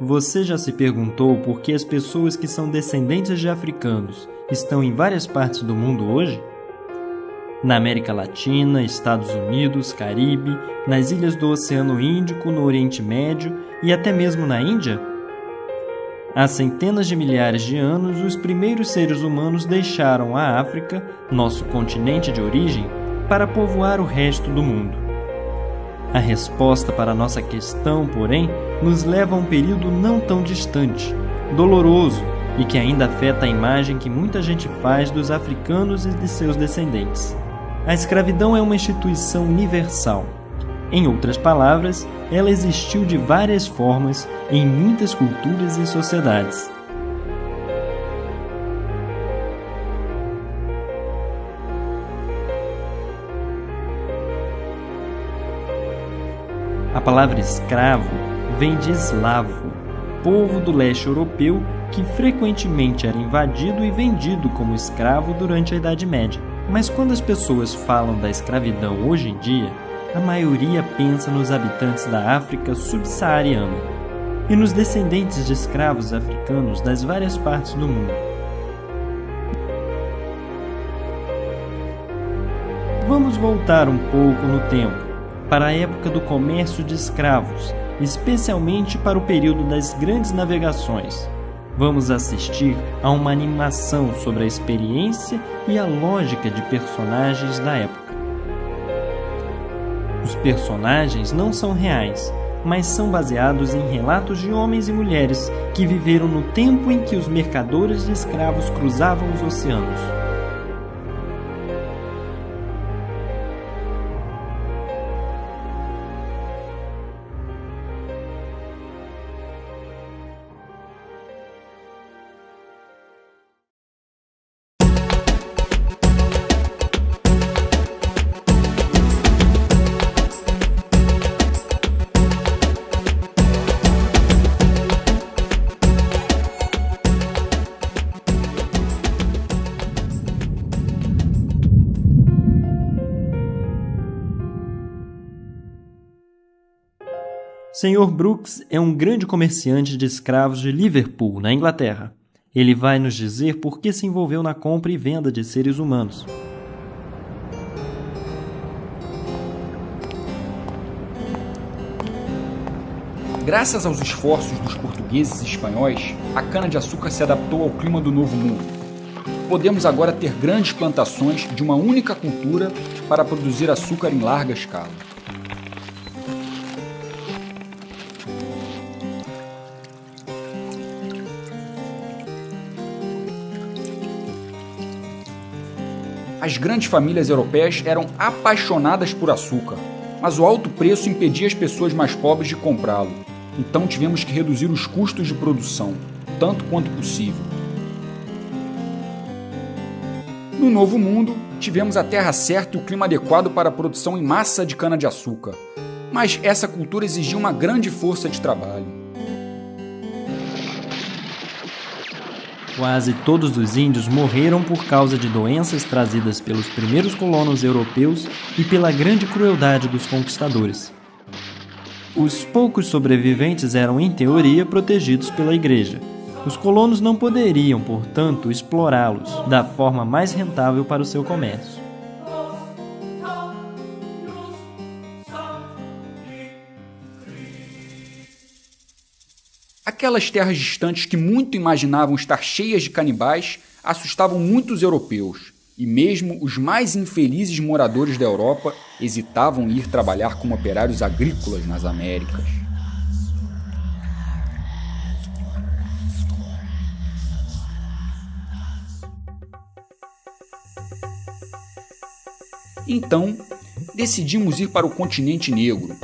Você já se perguntou por que as pessoas que são descendentes de africanos estão em várias partes do mundo hoje? Na América Latina, Estados Unidos, Caribe, nas ilhas do Oceano Índico, no Oriente Médio e até mesmo na Índia? Há centenas de milhares de anos, os primeiros seres humanos deixaram a África, nosso continente de origem, para povoar o resto do mundo. A resposta para a nossa questão, porém, nos leva a um período não tão distante, doloroso e que ainda afeta a imagem que muita gente faz dos africanos e de seus descendentes. A escravidão é uma instituição universal. Em outras palavras, ela existiu de várias formas em muitas culturas e sociedades. A palavra escravo vem de eslavo, povo do leste europeu que frequentemente era invadido e vendido como escravo durante a Idade Média. Mas quando as pessoas falam da escravidão hoje em dia, a maioria pensa nos habitantes da África subsaariana e nos descendentes de escravos africanos das várias partes do mundo. Vamos voltar um pouco no tempo, para a época do comércio de escravos, especialmente para o período das grandes navegações. Vamos assistir a uma animação sobre a experiência e a lógica de personagens da época. Os personagens não são reais, mas são baseados em relatos de homens e mulheres que viveram no tempo em que os mercadores de escravos cruzavam os oceanos. Sr. Brooks é um grande comerciante de escravos de Liverpool, na Inglaterra. Ele vai nos dizer por que se envolveu na compra e venda de seres humanos. Graças aos esforços dos portugueses e espanhóis, a cana-de-açúcar se adaptou ao clima do Novo Mundo. Podemos agora ter grandes plantações de uma única cultura para produzir açúcar em larga escala. As grandes famílias europeias eram apaixonadas por açúcar, mas o alto preço impedia as pessoas mais pobres de comprá-lo. Então tivemos que reduzir os custos de produção, tanto quanto possível. No Novo Mundo, tivemos a terra certa e o clima adequado para a produção em massa de cana-de-açúcar, mas essa cultura exigia uma grande força de trabalho. Quase todos os índios morreram por causa de doenças trazidas pelos primeiros colonos europeus e pela grande crueldade dos conquistadores. Os poucos sobreviventes eram, em teoria, protegidos pela igreja. Os colonos não poderiam, portanto, explorá-los da forma mais rentável para o seu comércio. Aquelas terras distantes que muito imaginavam estar cheias de canibais assustavam muitos europeus, e mesmo os mais infelizes moradores da Europa hesitavam em ir trabalhar como operários agrícolas nas Américas. Então, decidimos ir para o continente negro.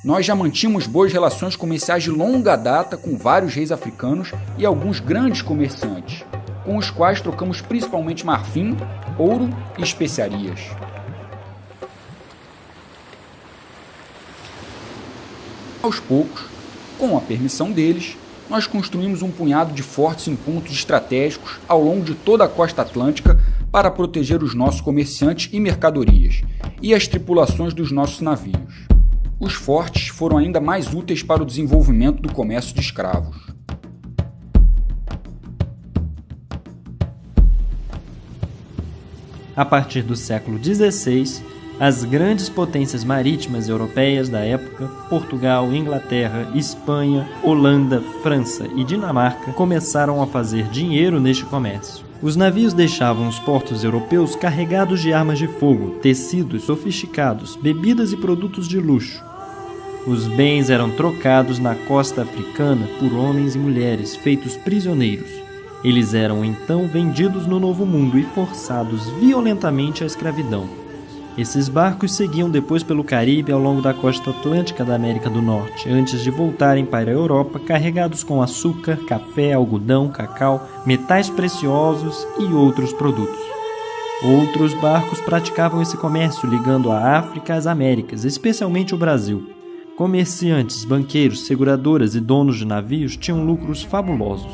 Nós já mantínhamos boas relações comerciais de longa data com vários reis africanos e alguns grandes comerciantes, com os quais trocamos principalmente marfim, ouro e especiarias. Aos poucos, com a permissão deles, nós construímos um punhado de fortes em pontos estratégicos ao longo de toda a costa atlântica para proteger os nossos comerciantes e mercadorias, e as tripulações dos nossos navios. Os fortes foram ainda mais úteis para o desenvolvimento do comércio de escravos. A partir do século XVI, as grandes potências marítimas europeias da época, Portugal, Inglaterra, Espanha, Holanda, França e Dinamarca, começaram a fazer dinheiro neste comércio. Os navios deixavam os portos europeus carregados de armas de fogo, tecidos sofisticados, bebidas e produtos de luxo. Os bens eram trocados na costa africana por homens e mulheres feitos prisioneiros. Eles eram então vendidos no Novo Mundo e forçados violentamente à escravidão. Esses barcos seguiam depois pelo Caribe ao longo da costa atlântica da América do Norte, antes de voltarem para a Europa carregados com açúcar, café, algodão, cacau, metais preciosos e outros produtos. Outros barcos praticavam esse comércio ligando a África às Américas, especialmente o Brasil. Comerciantes, banqueiros, seguradoras e donos de navios tinham lucros fabulosos.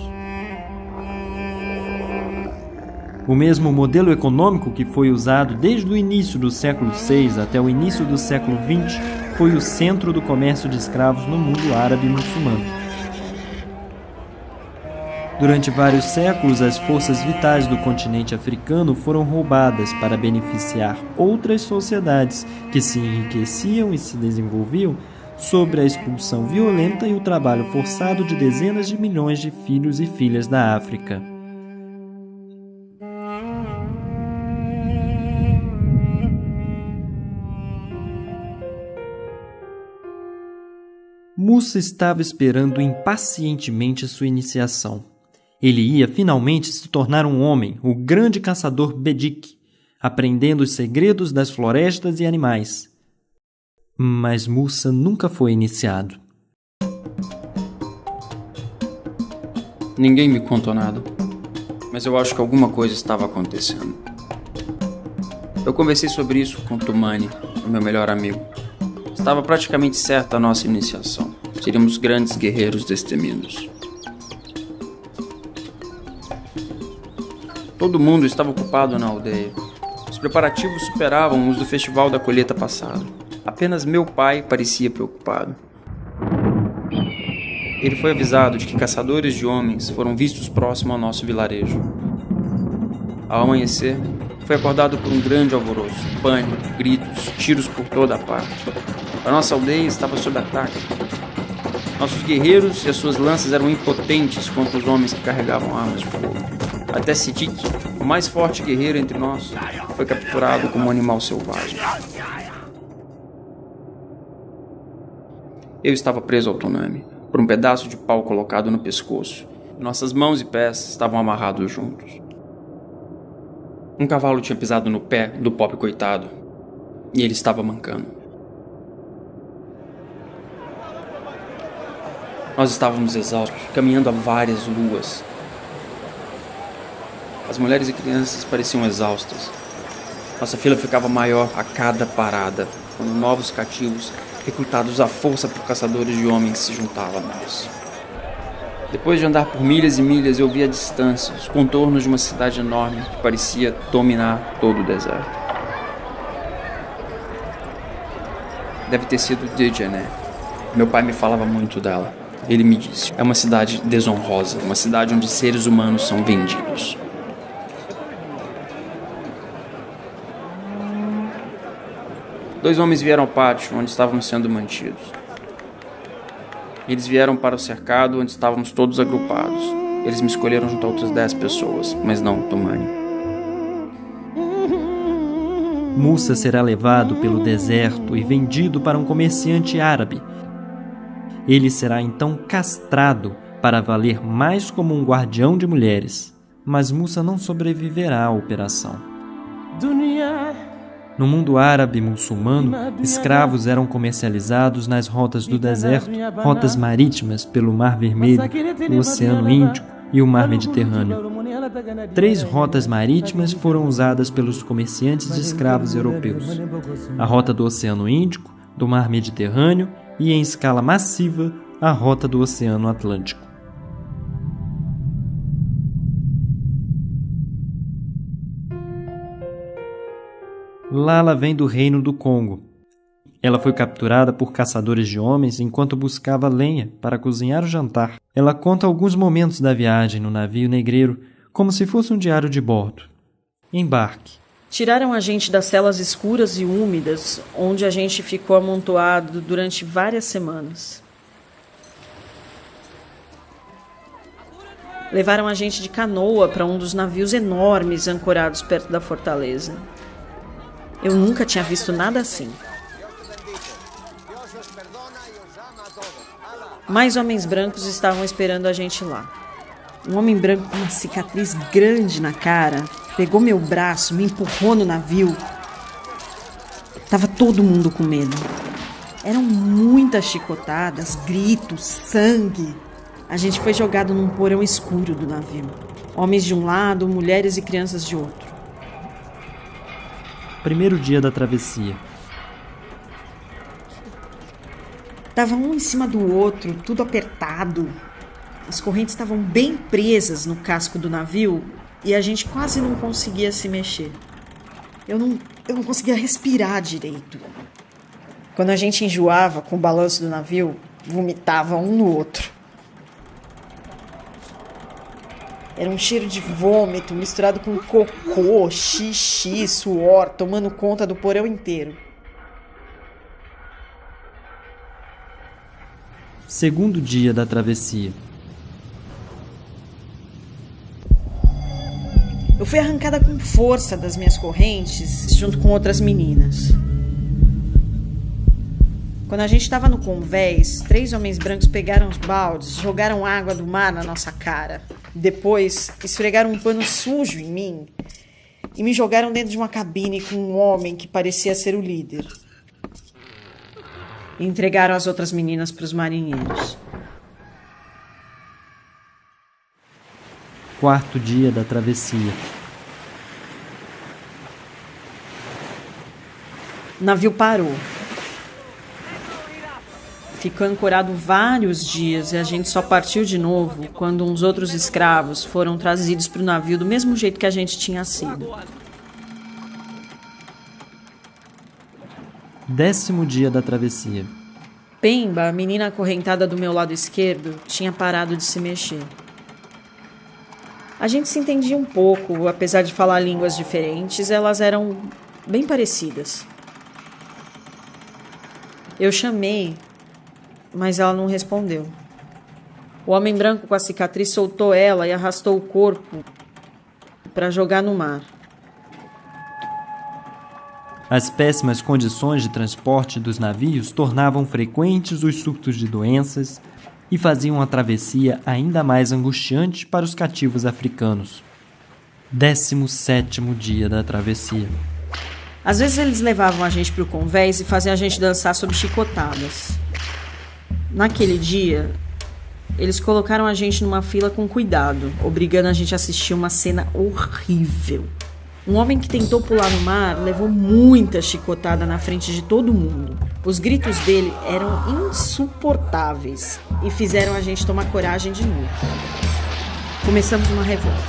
O mesmo modelo econômico que foi usado desde o início do século VI até o início do século XX foi o centro do comércio de escravos no mundo árabe e muçulmano. Durante vários séculos, as forças vitais do continente africano foram roubadas para beneficiar outras sociedades que se enriqueciam e se desenvolviam sobre a expulsão violenta e o trabalho forçado de dezenas de milhões de filhos e filhas da África. Mussa estava esperando impacientemente sua iniciação. Ele ia finalmente se tornar um homem, o grande caçador Bedik, aprendendo os segredos das florestas e animais. Mas Mussa nunca foi iniciado. Ninguém me contou nada, mas eu acho que alguma coisa estava acontecendo. Eu conversei sobre isso com Tumani, o meu melhor amigo. Estava praticamente certa a nossa iniciação. Seríamos grandes guerreiros destemidos. Todo mundo estava ocupado na aldeia. Os preparativos superavam os do festival da colheita passada. Apenas meu pai parecia preocupado. Ele foi avisado de que caçadores de homens foram vistos próximo ao nosso vilarejo. Ao amanhecer, foi acordado por um grande alvoroço, pânico, gritos, tiros por toda a parte. A nossa aldeia estava sob ataque. Nossos guerreiros e as suas lanças eram impotentes contra os homens que carregavam armas de fogo. Até Sidik, o mais forte guerreiro entre nós, foi capturado como um animal selvagem. Eu estava preso ao Tonami, por um pedaço de pau colocado no pescoço. Nossas mãos e pés estavam amarrados juntos. Um cavalo tinha pisado no pé do pobre coitado, e ele estava mancando. Nós estávamos exaustos, caminhando há várias luas. As mulheres e crianças pareciam exaustas. Nossa fila ficava maior a cada parada, quando novos cativos, recrutados à força por caçadores de homens, se juntavam a nós. Depois de andar por milhas e milhas, eu vi à distância os contornos de uma cidade enorme que parecia dominar todo o deserto. Deve ter sido Djedje. Meu pai me falava muito dela. Ele me disse, é uma cidade desonrosa, uma cidade onde seres humanos são vendidos. Dois homens vieram ao pátio onde estávamos sendo mantidos. Eles vieram para o cercado onde estávamos todos agrupados. Eles me escolheram junto a outras 10 pessoas, mas não Tumani. Mussa será levado pelo deserto e vendido para um comerciante árabe. Ele será então castrado para valer mais como um guardião de mulheres. Mas Mussa não sobreviverá à operação. No mundo árabe e muçulmano, escravos eram comercializados nas rotas do deserto, rotas marítimas pelo Mar Vermelho, o Oceano Índico e o Mar Mediterrâneo. 3 rotas marítimas foram usadas pelos comerciantes de escravos europeus: a rota do Oceano Índico, do Mar Mediterrâneo e, em escala massiva, a rota do Oceano Atlântico. Lala vem do Reino do Congo. Ela foi capturada por caçadores de homens enquanto buscava lenha para cozinhar o jantar. Ela conta alguns momentos da viagem no navio negreiro como se fosse um diário de bordo. Embarque. Tiraram a gente das celas escuras e úmidas, onde a gente ficou amontoado durante várias semanas. Levaram a gente de canoa para um dos navios enormes ancorados perto da fortaleza. Eu nunca tinha visto nada assim. Mais homens brancos estavam esperando a gente lá. Um homem branco com uma cicatriz grande na cara pegou meu braço, me empurrou no navio. Tava todo mundo com medo. Eram muitas chicotadas, gritos, sangue. A gente foi jogado num porão escuro do navio. Homens de um lado, mulheres e crianças de outro. Primeiro dia da travessia. Tava um em cima do outro, tudo apertado. As correntes estavam bem presas no casco do navio e a gente quase não conseguia se mexer. Eu não conseguia respirar direito. Quando a gente enjoava com o balanço do navio, vomitava um no outro. Era um cheiro de vômito misturado com cocô, xixi, suor, tomando conta do porão inteiro. Segundo dia da travessia. Eu fui arrancada com força das minhas correntes, junto com outras meninas. Quando a gente estava no convés, 3 homens brancos pegaram os baldes, jogaram água do mar na nossa cara. Depois, esfregaram um pano sujo em mim e me jogaram dentro de uma cabine com um homem que parecia ser o líder. E entregaram as outras meninas para os marinheiros. Quarto dia da travessia. O navio parou. Ficou ancorado vários dias e a gente só partiu de novo quando uns outros escravos foram trazidos para o navio do mesmo jeito que a gente tinha sido. 10º dia da travessia. Pemba, a menina acorrentada do meu lado esquerdo, tinha parado de se mexer. A gente se entendia um pouco, apesar de falar línguas diferentes, elas eram bem parecidas. Eu chamei, mas ela não respondeu. O homem branco com a cicatriz soltou ela e arrastou o corpo para jogar no mar. As péssimas condições de transporte dos navios tornavam frequentes os surtos de doenças e faziam a travessia ainda mais angustiante para os cativos africanos. 17º dia da travessia. Às vezes eles levavam a gente para o convés e faziam a gente dançar sob chicotadas. Naquele dia, eles colocaram a gente numa fila com cuidado, obrigando a gente a assistir uma cena horrível. Um homem que tentou pular no mar levou muita chicotada na frente de todo mundo. Os gritos dele eram insuportáveis e fizeram a gente tomar coragem de novo. Começamos uma revolta.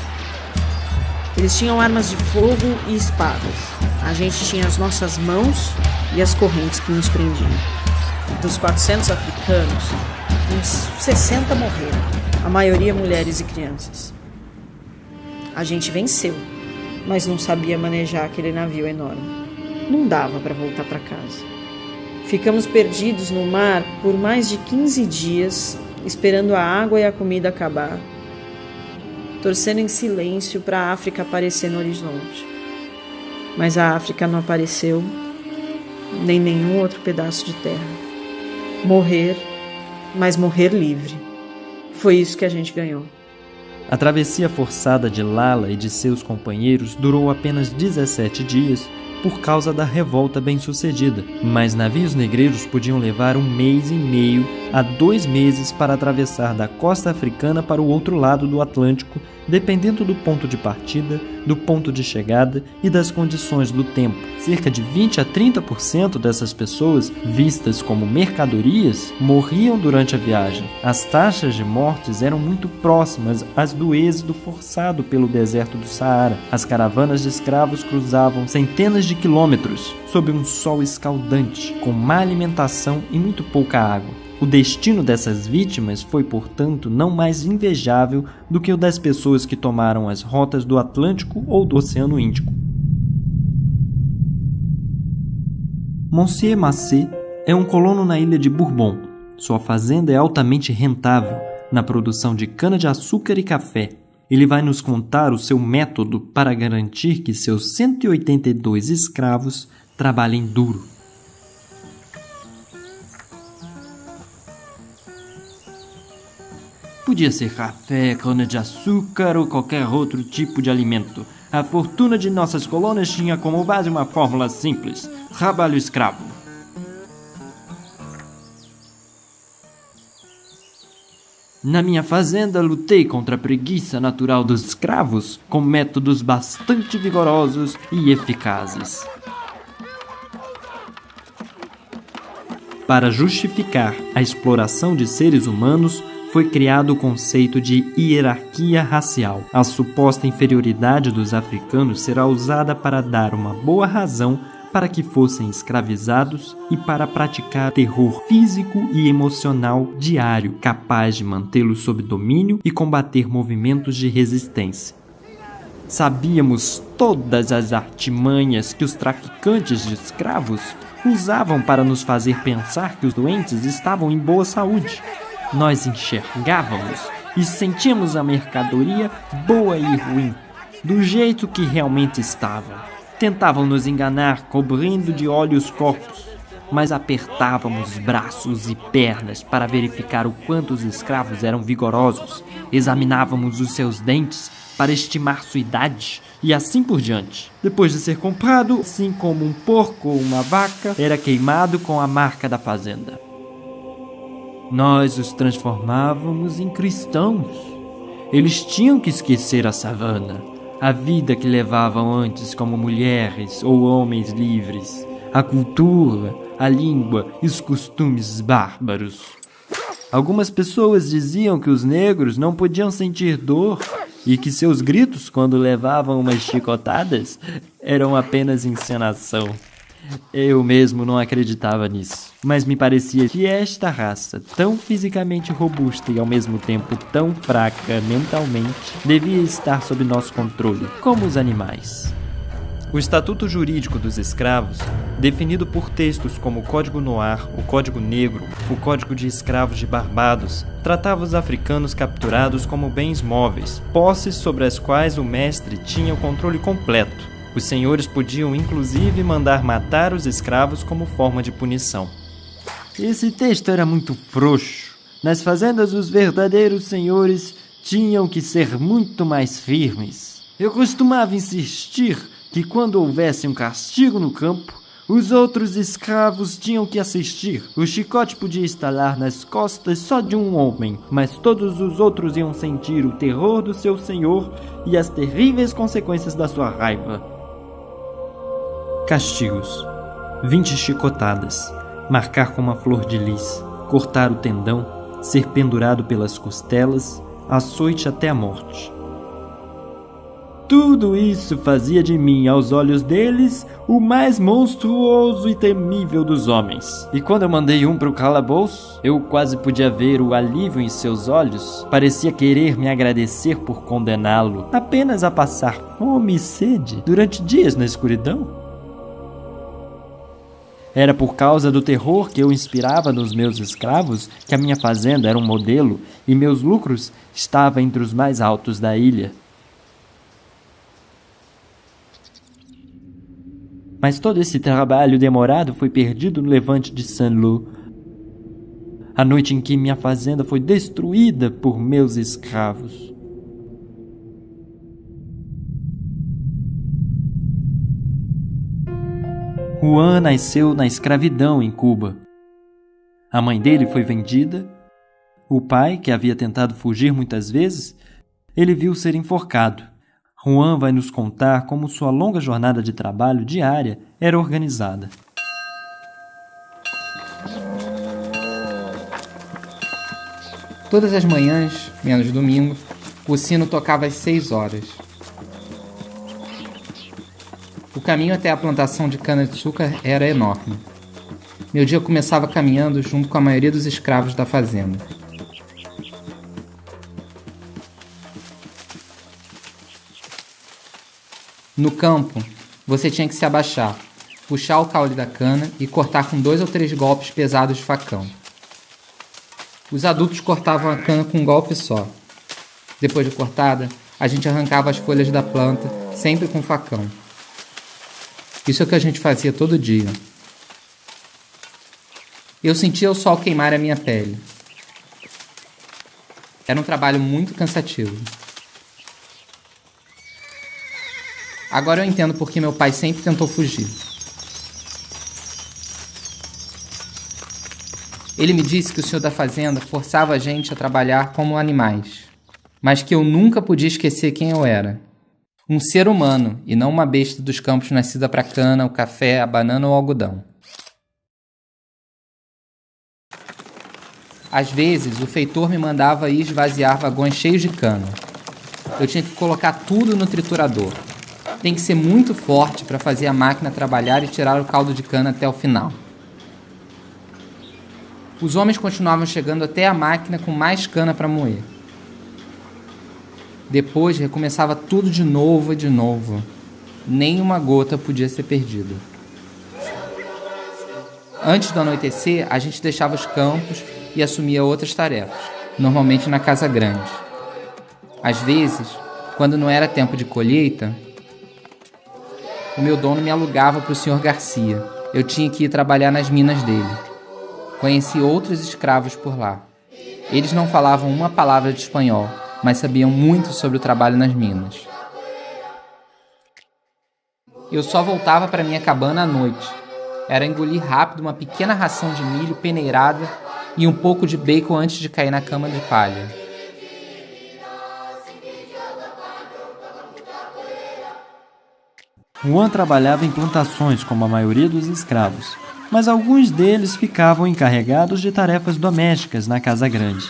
Eles tinham armas de fogo e espadas. A gente tinha as nossas mãos e as correntes que nos prendiam. Dos 400 africanos, uns 60 morreram, a maioria mulheres e crianças. A gente venceu, mas não sabia manejar aquele navio enorme. Não dava para voltar para casa. Ficamos perdidos no mar por mais de 15 dias, esperando a água e a comida acabar, torcendo em silêncio para a África aparecer no horizonte. Mas a África não apareceu, nem nenhum outro pedaço de terra. Morrer, mas morrer livre. Foi isso que a gente ganhou. A travessia forçada de Lala e de seus companheiros durou apenas 17 dias por causa da revolta bem-sucedida, mas navios negreiros podiam levar 1 mês e meio a 2 meses para atravessar da costa africana para o outro lado do Atlântico, dependendo do ponto de partida, do ponto de chegada e das condições do tempo. Cerca de 20 a 30% dessas pessoas, vistas como mercadorias, morriam durante a viagem. As taxas de mortes eram muito próximas às do êxodo forçado pelo deserto do Saara. As caravanas de escravos cruzavam centenas de quilômetros, sob um sol escaldante, com má alimentação e muito pouca água. O destino dessas vítimas foi, portanto, não mais invejável do que o das pessoas que tomaram as rotas do Atlântico ou do Oceano Índico. Monsieur Massé é um colono na ilha de Bourbon. Sua fazenda é altamente rentável na produção de cana-de-açúcar e café. Ele vai nos contar o seu método para garantir que seus 182 escravos trabalhem duro. Podia ser café, cana-de-açúcar ou qualquer outro tipo de alimento. A fortuna de nossas colônias tinha como base uma fórmula simples: trabalho escravo. Na minha fazenda, lutei contra a preguiça natural dos escravos com métodos bastante vigorosos e eficazes. Para justificar a exploração de seres humanos, foi criado o conceito de hierarquia racial. A suposta inferioridade dos africanos será usada para dar uma boa razão para que fossem escravizados e para praticar terror físico e emocional diário, capaz de mantê-los sob domínio e combater movimentos de resistência. Sabíamos todas as artimanhas que os traficantes de escravos usavam para nos fazer pensar que os doentes estavam em boa saúde. Nós enxergávamos e sentíamos a mercadoria boa e ruim, do jeito que realmente estava. Tentavam nos enganar, cobrindo de óleo os corpos, mas apertávamos braços e pernas para verificar o quanto os escravos eram vigorosos. Examinávamos os seus dentes para estimar sua idade e assim por diante. Depois de ser comprado, assim como um porco ou uma vaca, era queimado com a marca da fazenda. Nós os transformávamos em cristãos. Eles tinham que esquecer a savana, a vida que levavam antes como mulheres ou homens livres, a cultura, a língua e os costumes bárbaros. Algumas pessoas diziam que os negros não podiam sentir dor e que seus gritos, quando levavam umas chicotadas, eram apenas encenação. Eu mesmo não acreditava nisso, mas me parecia que esta raça, tão fisicamente robusta e ao mesmo tempo tão fraca mentalmente, devia estar sob nosso controle, como os animais. O Estatuto Jurídico dos Escravos, definido por textos como o Código Noir, o Código Negro, o Código de Escravos de Barbados, tratava os africanos capturados como bens móveis, posses sobre as quais o mestre tinha o controle completo. Os senhores podiam, inclusive, mandar matar os escravos como forma de punição. Esse texto era muito frouxo. Nas fazendas, os verdadeiros senhores tinham que ser muito mais firmes. Eu costumava insistir que, quando houvesse um castigo no campo, os outros escravos tinham que assistir. O chicote podia estalar nas costas só de um homem, mas todos os outros iam sentir o terror do seu senhor e as terríveis consequências da sua raiva. Castigos: 20 chicotadas, marcar com uma flor de lis, cortar o tendão, ser pendurado pelas costelas, açoite até a morte. Tudo isso fazia de mim, aos olhos deles, o mais monstruoso e temível dos homens. E quando eu mandei um para o calabouço, eu quase podia ver o alívio em seus olhos. Parecia querer me agradecer por condená-lo apenas a passar fome e sede durante dias na escuridão. Era por causa do terror que eu inspirava nos meus escravos que a minha fazenda era um modelo e meus lucros estavam entre os mais altos da ilha. Mas todo esse trabalho demorado foi perdido no levante de Saint-Lô, a noite em que minha fazenda foi destruída por meus escravos. Juan nasceu na escravidão em Cuba. A mãe dele foi vendida. O pai, que havia tentado fugir muitas vezes, ele viu ser enforcado. Juan vai nos contar como sua longa jornada de trabalho diária era organizada. Todas as manhãs, menos domingo, o sino tocava às 6 horas. O caminho até a plantação de cana-de-açúcar era enorme. Meu dia começava caminhando junto com a maioria dos escravos da fazenda. No campo, você tinha que se abaixar, puxar o caule da cana e cortar com 2 ou 3 golpes pesados de facão. Os adultos cortavam a cana com um golpe só. Depois de cortada, a gente arrancava as folhas da planta, sempre com facão. Isso é o que a gente fazia todo dia. Eu sentia o sol queimar a minha pele. Era um trabalho muito cansativo. Agora eu entendo por que meu pai sempre tentou fugir. Ele me disse que o senhor da fazenda forçava a gente a trabalhar como animais, mas que eu nunca podia esquecer quem eu era. Um ser humano e não uma besta dos campos nascida para a cana, o café, a banana ou o algodão. Às vezes, o feitor me mandava ir esvaziar vagões cheios de cana. Eu tinha que colocar tudo no triturador. Tem que ser muito forte para fazer a máquina trabalhar e tirar o caldo de cana até o final. Os homens continuavam chegando até a máquina com mais cana para moer. Depois recomeçava tudo de novo e de novo. Nem uma gota podia ser perdida. Antes do anoitecer, a gente deixava os campos e assumia outras tarefas, normalmente na casa grande. Às vezes, quando não era tempo de colheita, o meu dono me alugava para o Sr. Garcia. Eu tinha que ir trabalhar nas minas dele. Conheci outros escravos por lá. Eles não falavam uma palavra de espanhol, mas sabiam muito sobre o trabalho nas minas. Eu só voltava para minha cabana à noite. Era engolir rápido uma pequena ração de milho peneirada e um pouco de bacon antes de cair na cama de palha. Juan trabalhava em plantações como a maioria dos escravos, mas alguns deles ficavam encarregados de tarefas domésticas na casa grande.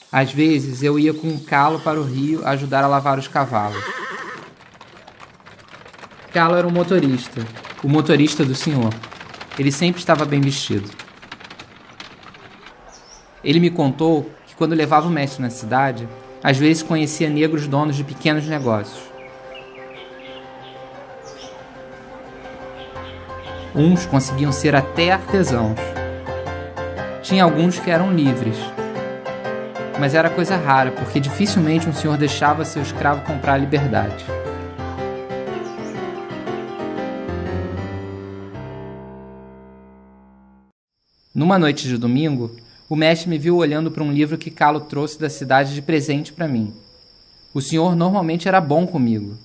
Às vezes eu ia com um calo para o rio ajudar a lavar os cavalos. Calo era o motorista do senhor. Ele sempre estava bem vestido. Ele me contou que quando levava o mestre na cidade, às vezes conhecia negros donos de pequenos negócios. Uns conseguiam ser até artesãos. Tinha alguns que eram livres. Mas era coisa rara, porque dificilmente um senhor deixava seu escravo comprar a liberdade. Numa noite de domingo, o mestre me viu olhando para um livro que Calo trouxe da cidade de presente para mim. O senhor normalmente era bom comigo,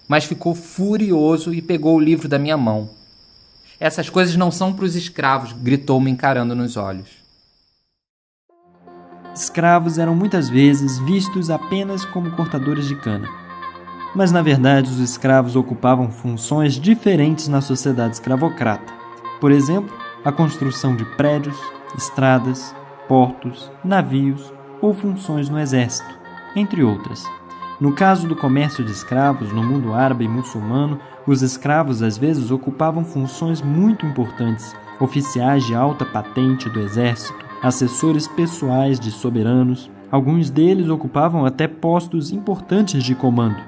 mas ficou furioso e pegou o livro da minha mão. Essas coisas não são para os escravos, gritou-me encarando nos olhos. Escravos eram muitas vezes vistos apenas como cortadores de cana. Mas, na verdade, os escravos ocupavam funções diferentes na sociedade escravocrata. Por exemplo, a construção de prédios, estradas, portos, navios ou funções no exército, entre outras. No caso do comércio de escravos no mundo árabe e muçulmano, os escravos às vezes ocupavam funções muito importantes, oficiais de alta patente do exército, assessores pessoais de soberanos. Alguns deles ocupavam até postos importantes de comando.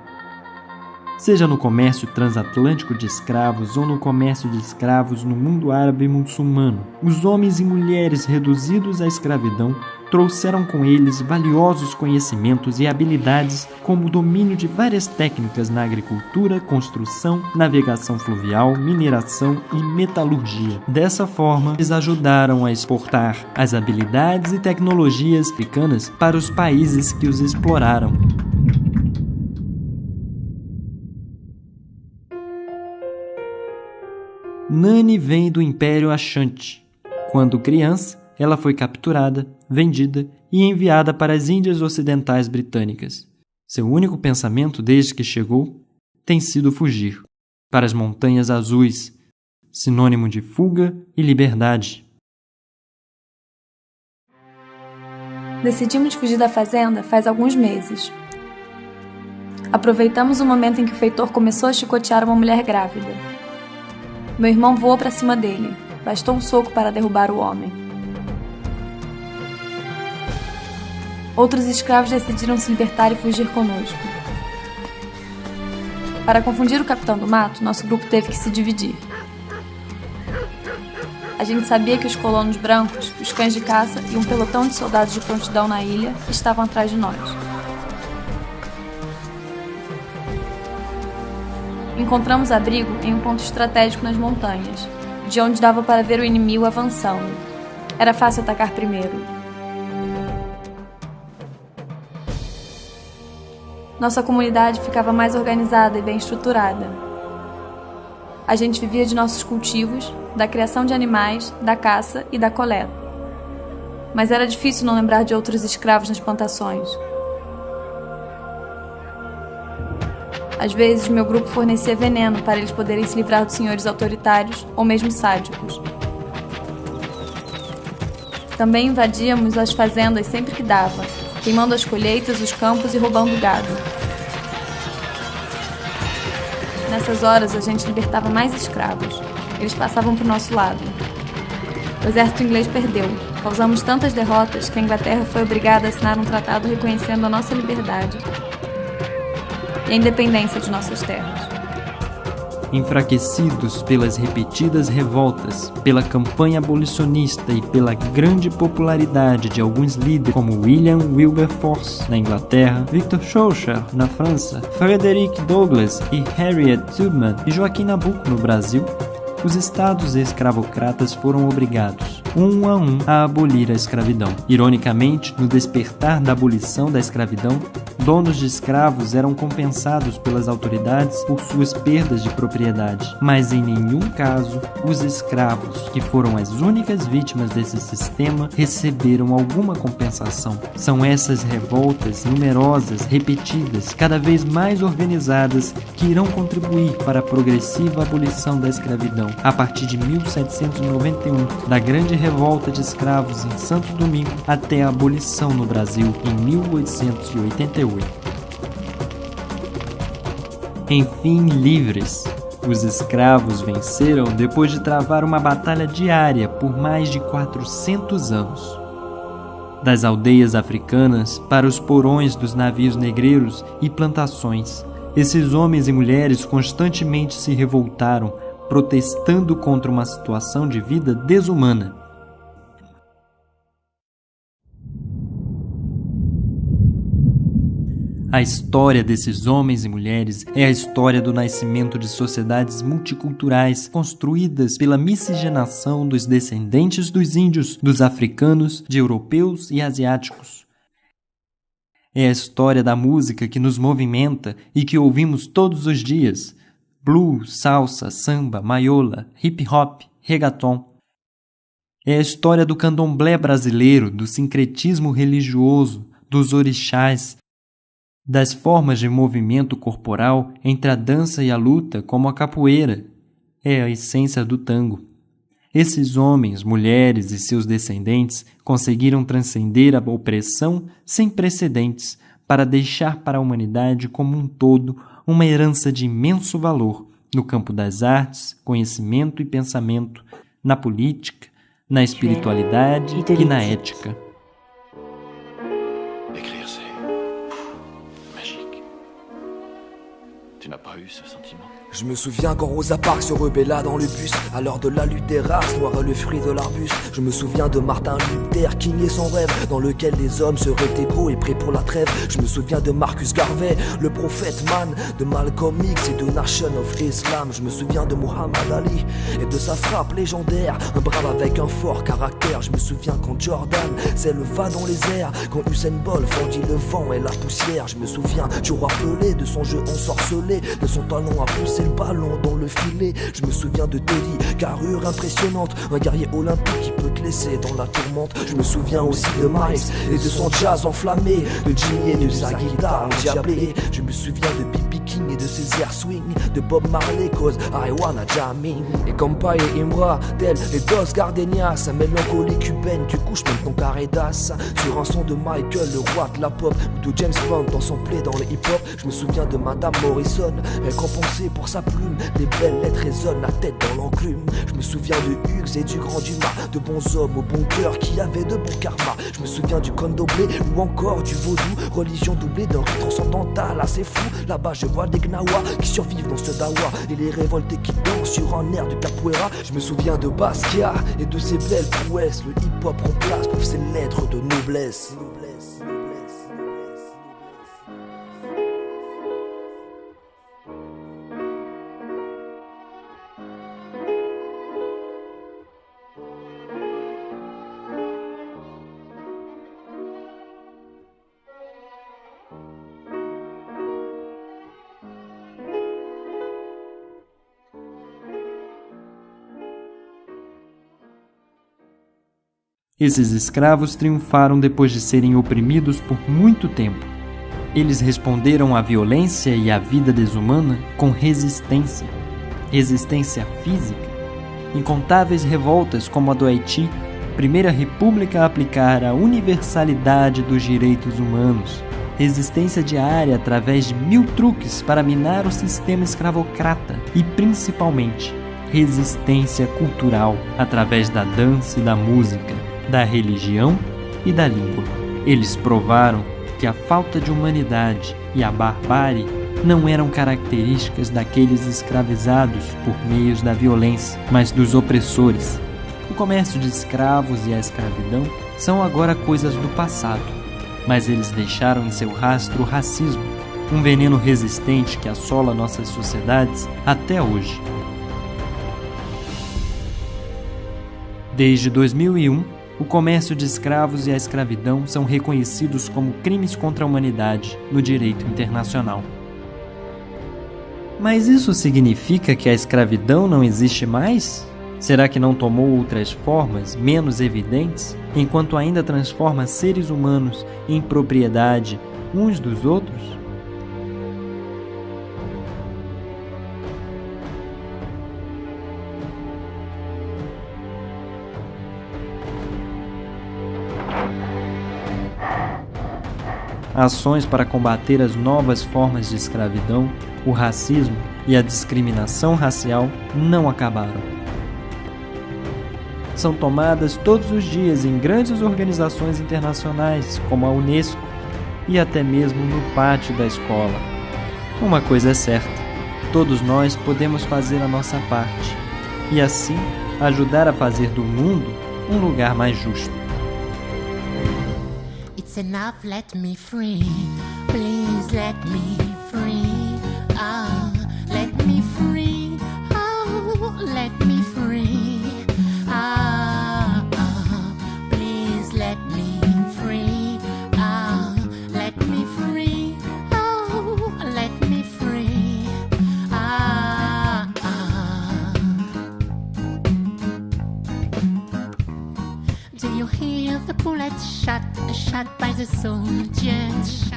Seja no comércio transatlântico de escravos ou no comércio de escravos no mundo árabe e muçulmano, os homens e mulheres reduzidos à escravidão trouxeram com eles valiosos conhecimentos e habilidades, como o domínio de várias técnicas na agricultura, construção, navegação fluvial, mineração e metalurgia. Dessa forma, eles ajudaram a exportar as habilidades e tecnologias africanas para os países que os exploraram. Nani vem do Império Ashanti. Quando criança, ela foi capturada, vendida e enviada para as Índias Ocidentais Britânicas. Seu único pensamento desde que chegou tem sido fugir para as Montanhas Azuis, sinônimo de fuga e liberdade. Decidimos fugir da fazenda faz alguns meses. Aproveitamos o momento em que o feitor começou a chicotear uma mulher grávida. Meu irmão voou para cima dele. Bastou um soco para derrubar o homem. Outros escravos decidiram se libertar e fugir conosco. Para confundir o capitão do mato, nosso grupo teve que se dividir. A gente sabia que os colonos brancos, os cães de caça e um pelotão de soldados de prontidão na ilha estavam atrás de nós. Encontramos abrigo em um ponto estratégico nas montanhas, de onde dava para ver o inimigo avançando. Era fácil atacar primeiro. Nossa comunidade ficava mais organizada e bem estruturada. A gente vivia de nossos cultivos, da criação de animais, da caça e da coleta. Mas era difícil não lembrar de outros escravos nas plantações. Às vezes, meu grupo fornecia veneno para eles poderem se livrar dos senhores autoritários ou mesmo sádicos. Também invadíamos as fazendas sempre que dava, queimando as colheitas, os campos e roubando o gado. Nessas horas, a gente libertava mais escravos. Eles passavam para o nosso lado. O exército inglês perdeu. Causamos tantas derrotas que a Inglaterra foi obrigada a assinar um tratado reconhecendo a nossa liberdade e a independência de nossas terras. Enfraquecidos pelas repetidas revoltas, pela campanha abolicionista e pela grande popularidade de alguns líderes como William Wilberforce na Inglaterra, Victor Schœlcher na França, Frederick Douglass e Harriet Tubman e Joaquim Nabuco no Brasil, os estados escravocratas foram obrigados, um a abolir a escravidão. Ironicamente, no despertar da abolição da escravidão, donos de escravos eram compensados pelas autoridades por suas perdas de propriedade, mas em nenhum caso os escravos, que foram as únicas vítimas desse sistema, receberam alguma compensação. São essas revoltas numerosas, repetidas, cada vez mais organizadas, que irão contribuir para a progressiva abolição da escravidão. A partir de 1791, da grande revolta de escravos em Santo Domingo até a abolição no Brasil em 1888. Enfim, livres, os escravos venceram depois de travar uma batalha diária por mais de 400 anos. Das aldeias africanas para os porões dos navios negreiros e plantações, esses homens e mulheres constantemente se revoltaram, protestando contra uma situação de vida desumana. A história desses homens e mulheres é a história do nascimento de sociedades multiculturais construídas pela miscigenação dos descendentes dos índios, dos africanos, de europeus e asiáticos. É a história da música que nos movimenta e que ouvimos todos os dias: blues, salsa, samba, maiola, hip hop, reggaeton. É a história do candomblé brasileiro, do sincretismo religioso, dos orixás, das formas de movimento corporal entre a dança e a luta, como a capoeira. É a essência do tango. Esses homens, mulheres e seus descendentes conseguiram transcender a opressão sem precedentes para deixar para a humanidade como um todo uma herança de imenso valor no campo das artes, conhecimento e pensamento, na política, na espiritualidade e na ética. Écrire, c'est magique. Tu n'as pas eu ce sentiment? Je me souviens quand Rosa Parks se rebella dans le bus à l'heure de la lutte des races, noir le fruit de l'arbuste. Je me souviens de Martin Luther King et son rêve, dans lequel les hommes seraient égaux et prêts pour la trêve. Je me souviens de Marcus Garvey, le prophète man, de Malcolm X et de Nation of Islam. Je me souviens de Muhammad Ali et de sa frappe légendaire, un brave avec un fort caractère. Je me souviens quand Jordan s'éleva dans les airs, quand Usain Bolt fendit le vent et la poussière. Je me souviens du roi Pelé, de son jeu ensorcelé, de son talent à pousser le ballon dans le filet. Je me souviens de Terry, carrure impressionnante, un guerrier olympique qui peut te laisser dans la tourmente. Je me souviens aussi de Miles et de son jazz enflammé, de Jimmy et de sa guitare endiablée. Je me souviens de B.B. King et de ses airs swing, de Bob Marley cause I wanna jamming. Et comme Pai et Imbra, tel les Dos Gardenias, sa mélancolie cubaine, tu couches même ton carré d'as. Sur un son de Michael, le roi de la pop, ou de James Bond dans son play dans le hip-hop. Je me souviens de Madame Morrison, récompensée pour sa plume. Les belles lettres résonnent, la tête dans l'enclume. Je me souviens de Hughes et du Grand Dumas, de bons hommes au bon cœur qui avaient de bons karmas. Je me souviens du candomblé ou encore du vaudou, religion doublée d'un rite transcendantal assez fou. Là-bas je vois des gnawas qui survivent dans ce dawa et les révoltés qui dansent sur un air de capoeira. Je me souviens de Basquiat et de ses belles prouesses. Le hip-hop remplace pour ses lettres de noblesse. Esses escravos triunfaram depois de serem oprimidos por muito tempo. Eles responderam à violência e à vida desumana com resistência. Resistência física. Incontáveis revoltas como a do Haiti, primeira república a aplicar a universalidade dos direitos humanos. Resistência diária através de 1000 truques para minar o sistema escravocrata e, principalmente, resistência cultural através da dança e da música, da religião e da língua. Eles provaram que a falta de humanidade e a barbárie não eram características daqueles escravizados por meios da violência, mas dos opressores. O comércio de escravos e a escravidão são agora coisas do passado, mas eles deixaram em seu rastro o racismo, um veneno resistente que assola nossas sociedades até hoje. Desde 2001, o comércio de escravos e a escravidão são reconhecidos como crimes contra a humanidade no direito internacional. Mas isso significa que a escravidão não existe mais? Será que não tomou outras formas, menos evidentes, enquanto ainda transforma seres humanos em propriedade uns dos outros? Ações para combater as novas formas de escravidão, o racismo e a discriminação racial não acabaram. São tomadas todos os dias em grandes organizações internacionais, como a Unesco, e até mesmo no pátio da escola. Uma coisa é certa, todos nós podemos fazer a nossa parte, e assim ajudar a fazer do mundo um lugar mais justo. It's enough, let me free. Please let me free. Oh, let me free. Oh, let me free. Oh, oh, please let me free. Oh, let me free. Oh, let me free. Oh, oh. Do you hear the bullet shot by the soldiers,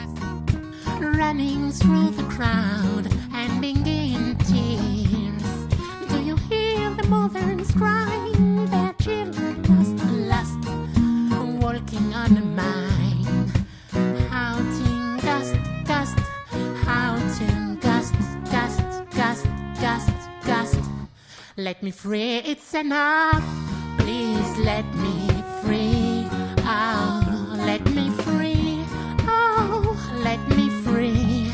running through the crowd and being in tears? Do you hear the mothers crying, their children lost, walking on a mine, shouting gust, gust, shouting gust, gust, gust, gust, gust. Let me free, it's enough. Please let me free. Oh, let me free. Oh, let me free.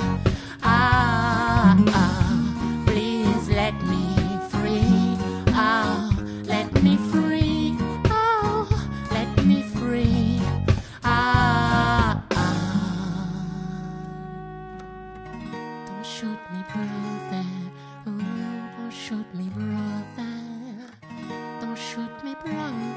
Ah, ah, please let me free. Oh, let me free. Oh, let me free. Ah, ah. Don't shoot me, brother. Oh, don't shoot me, brother. Don't shoot me, brother.